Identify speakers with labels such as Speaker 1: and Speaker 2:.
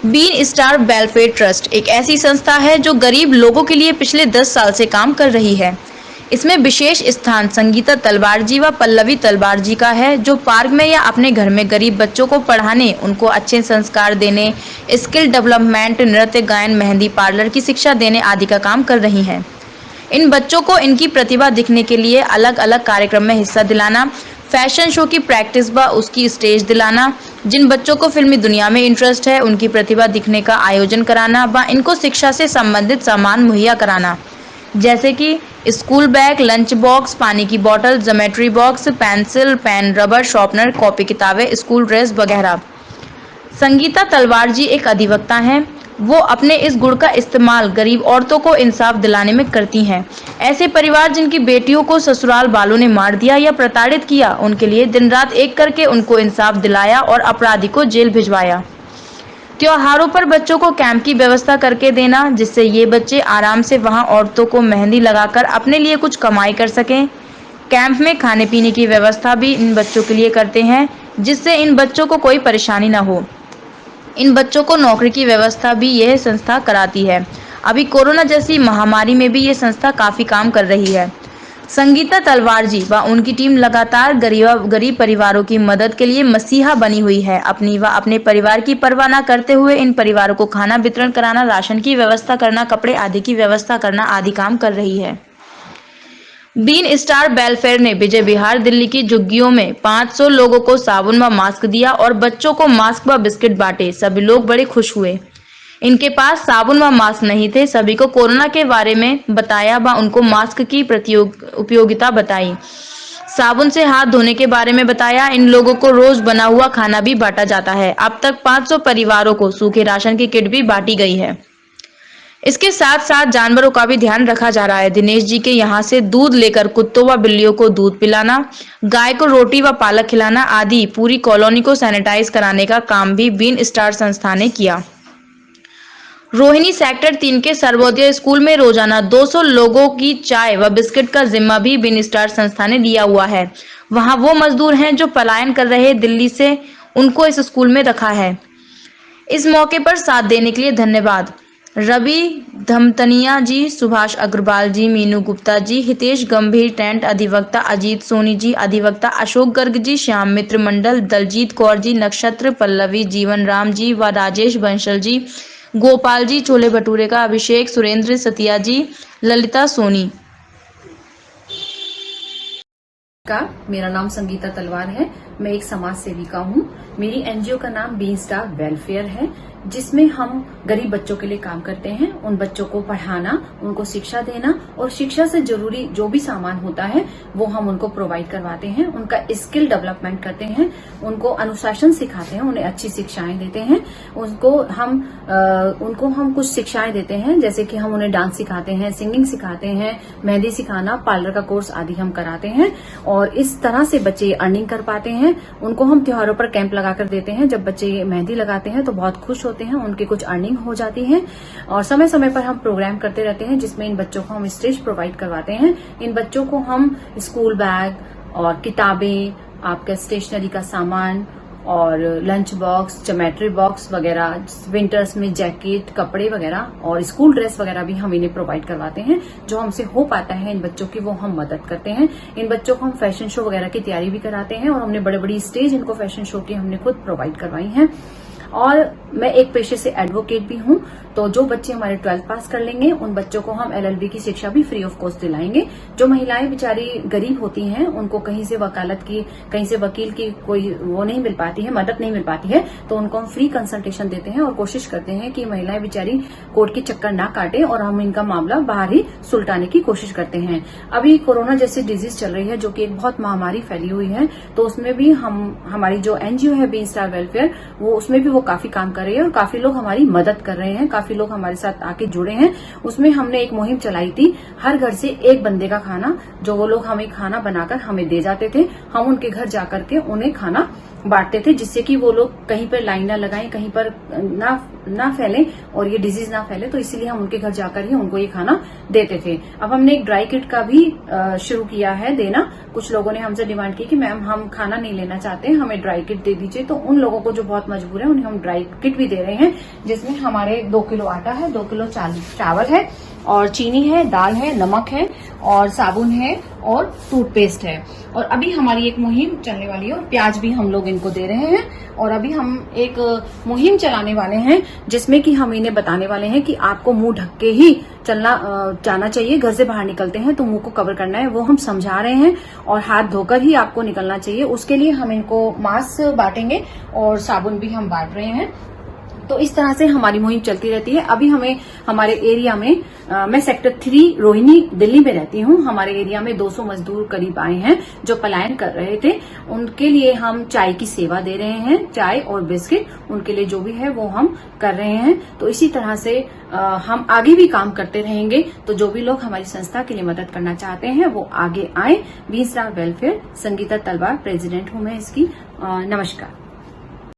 Speaker 1: Been star welfare trust एक ऐसी संस्था है जो गरीब लोगों के लिए पिछले 10 साल से काम कर रही है। इसमें विशेष स्थान संगीता तलवार जी व पल्लवी तलवार जी का है, जो पार्क में या अपने घर में गरीब बच्चों को पढ़ाने, उनको अच्छे संस्कार देने, स्किल डेवलपमेंट, नृत्य, गायन, मेहंदी, पार्लर की शिक्षा देने आदि का काम कर रही हैं। इन बच्चों को इनकी प्रतिभा दिखने के लिए अलग अलग कार्यक्रम में हिस्सा दिलाना, फैशन शो की प्रैक्टिस व उसकी स्टेज दिलाना, जिन बच्चों को फिल्मी दुनिया में इंटरेस्ट है उनकी प्रतिभा दिखने का आयोजन कराना व इनको शिक्षा से संबंधित सामान मुहैया कराना, जैसे कि स्कूल बैग, लंच बॉक्स, पानी की बोतल, geometry box, pencil, pen, rubber, sharpener, copy किताबें, स्कूल ड्रेस वगैरह। संगीता तलवार जी एक अधिवक्ता हैं। वो अपने इस गुण का इस्तेमाल गरीब औरतों को इंसाफ दिलाने में करती हैं। ऐसे परिवार जिनकी बेटियों को ससुराल वालों ने मार दिया या प्रताड़ित किया, उनके लिए दिन रात एक करके उनको इंसाफ दिलाया और अपराधी को जेल भिजवाया। त्योहारों पर बच्चों को कैंप की व्यवस्था करके देना, जिससे ये बच्चे आराम से वहां औरतों को मेहंदी लगाकर अपने लिए कुछ कमाई कर सकें। कैंप में खाने पीने की व्यवस्था भी इन बच्चों के लिए करते हैं, जिससे इन बच्चों को कोई परेशानी न हो। इन बच्चों को नौकरी की व्यवस्था भी यह संस्था कराती है। अभी कोरोना जैसी महामारी में भी ये संस्था काफी काम कर रही है। संगीता तलवार जी व उनकी टीम लगातार गरीब परिवारों की मदद के लिए मसीहा बनी हुई है। अपनी व अपने परिवार की परवाह न करते हुए इन परिवारों को खाना वितरण कराना, राशन की व्यवस्था करना, कपड़े आदि की व्यवस्था करना आदि काम कर रही है। बीन स्टार वेलफेयर ने विजय विहार दिल्ली की झुग्गियों में 500 लोगों को साबुन व मास्क दिया और बच्चों को मास्क व बिस्किट बांटे। सभी लोग बड़े खुश हुए। इनके पास साबुन व मास्क नहीं थे। सभी को कोरोना के बारे में बताया व उनको मास्क की उपयोगिता बताई। साबुन से हाथ धोने के बारे में बताया। इन लोगों को रोज बना हुआ खाना भी बांटा जाता है। अब तक 500 परिवारों को सूखे राशन की किट भी बांटी गई है। इसके साथ साथ जानवरों का भी ध्यान रखा जा रहा है। दिनेश जी के यहाँ से दूध लेकर कुत्तों व बिल्लियों को दूध पिलाना, गाय को रोटी व पालक खिलाना आदि पूरी कॉलोनी को सैनिटाइज कराने का काम भी बीन स्टार संस्था ने किया। रोहिणी सेक्टर 3 के सर्वोदय स्कूल में रोजाना 200 लोगों की चाय व बिस्किट का जिम्मा भी बीन स्टार संस्था ने लिया हुआ है। वहां वो मजदूर हैं जो पलायन कर रहे दिल्ली से, उनको इस स्कूल में रखा है। इस मौके पर साथ देने के लिए धन्यवाद रवि धमतनिया जी, सुभाष अग्रवाल जी, मीनू गुप्ता जी, हितेश गंभीर, टेंट अधिवक्ता अजीत सोनी जी, अधिवक्ता अशोक गर्ग जी, श्याम मित्र मंडल, दलजीत कौर जी, नक्षत्र, पल्लवी, जीवन राम जी व राजेश बंसल जी, गोपाल जी, छोले भटूरे का अभिषेक, सुरेंद्र सतिया जी, ललिता सोनी।
Speaker 2: मेरा नाम संगीता तलवार है। मैं एक समाज सेविका हूँ। मेरी एनजीओ का नाम बीन स्टार वेलफेयर है, जिसमें हम गरीब बच्चों के लिए काम करते हैं। उन बच्चों को पढ़ाना, उनको शिक्षा देना और शिक्षा से जरूरी जो भी सामान होता है वो हम उनको प्रोवाइड करवाते हैं। उनका स्किल डेवलपमेंट करते हैं, उनको अनुशासन सिखाते हैं, उन्हें अच्छी शिक्षाएं देते हैं। उनको हम कुछ शिक्षाएं देते हैं, जैसे कि हम उन्हें डांस सिखाते हैं, सिंगिंग सिखाते हैं, मेहंदी सिखाना, पार्लर का कोर्स आदि हम कराते हैं। और इस तरह से बच्चे अर्निंग कर पाते हैं। उनको हम त्योहारों पर कैंप लगाकर देते हैं। जब बच्चे मेहंदी लगाते हैं तो बहुत खुश होते हैं, उनकी कुछ अर्निंग हो जाती है। और समय समय पर हम प्रोग्राम करते रहते हैं, जिसमें इन बच्चों को हम स्टेज प्रोवाइड करवाते हैं। इन बच्चों को हम स्कूल बैग और किताबें, आपका स्टेशनरी का सामान और लंच बॉक्स, ज्योमेट्री बॉक्स वगैरह, विंटर्स में जैकेट, कपड़े वगैरह और स्कूल ड्रेस वगैरह भी हम इन्हें प्रोवाइड करवाते हैं। जो हमसे हो पाता है इन बच्चों की वो हम मदद करते हैं। इन बच्चों को हम फैशन शो वगैरह की तैयारी भी कराते हैं और हमने बड़े बड़ी स्टेज इनको फैशन शो की हमने खुद प्रोवाइड करवाई है। और मैं एक पेशे से एडवोकेट भी हूं। तो जो बच्चे हमारे 12th पास कर लेंगे उन बच्चों को हम LLB की शिक्षा भी फ्री ऑफ कॉस्ट दिलाएंगे। जो महिलाएं बेचारी गरीब होती हैं, उनको कहीं से वकालत की, कहीं से वकील की कोई वो नहीं मिल पाती है, मदद नहीं मिल पाती है, तो उनको हम फ्री कंसल्टेशन देते हैं और कोशिश करते हैं कि महिलाएं बेचारी कोर्ट के चक्कर ना काटे और हम इनका मामला बाहर ही सुलटाने की कोशिश करते हैं। अभी कोरोना जैसी डिजीज चल रही है, जो कि एक बहुत महामारी फैली हुई है, तो उसमें भी हमारी जो एनजीओ है बीन स्टार वेलफेयर, वो उसमें भी वो काफी काम कर रही है और काफी लोग हमारी मदद कर रहे हैं, काफी लोग हमारे साथ आके जुड़े हैं। उसमें हमने एक मुहिम चलाई थी, हर घर से एक बंदे का खाना, जो वो लोग हमें खाना बनाकर हमें दे जाते थे, हम उनके घर जाकर के उन्हें खाना बांटते थे, जिससे कि वो लोग कहीं पर लाइन ना लगाएं, कहीं पर ना फैले और ये डिजीज ना फैले। तो इसीलिए हम उनके घर जाकर ही उनको ये खाना देते थे। अब हमने एक ड्राई किट का भी शुरू किया है देना। कुछ लोगों ने हमसे डिमांड की कि मैम हम खाना नहीं लेना चाहते, हमें ड्राई किट दे दीजिए। तो उन लोगों को जो बहुत मजबूर है उन्हें हम ड्राई किट भी दे रहे हैं, जिसमें हमारे 2 किलो आटा है, 2 किलो चावल है और चीनी है, दाल है, नमक है और साबुन है और टूथपेस्ट है। और अभी हमारी एक मुहिम चलने वाली है और प्याज भी हम लोग इनको दे रहे हैं। और अभी हम एक मुहिम चलाने वाले हैं जिसमें कि हम इन्हें बताने वाले हैं कि आपको मुंह ढक के ही जाना चाहिए। घर से बाहर निकलते हैं तो मुंह को कवर करना है, वो हम समझा रहे हैं। और हाथ धोकर ही आपको निकलना चाहिए। उसके लिए हम इनको मास्क बांटेंगे और साबुन भी हम बांट रहे हैं। तो इस तरह से हमारी मुहिम चलती रहती है। अभी हमें हमारे एरिया में मैं सेक्टर 3 रोहिणी दिल्ली में रहती हूँ। हमारे एरिया में 200 मजदूर करीब आए हैं जो पलायन कर रहे थे। उनके लिए हम चाय की सेवा दे रहे हैं, चाय और बिस्किट उनके लिए जो भी है वो हम कर रहे हैं। तो इसी तरह से हम आगे भी काम करते रहेंगे। तो जो भी लोग हमारी संस्था के लिए मदद करना चाहते हैं वो आगे आए। बीन स्टार वेलफेयर, संगीता तलवार प्रेसिडेंट हूं मैं इसकी। नमस्कार।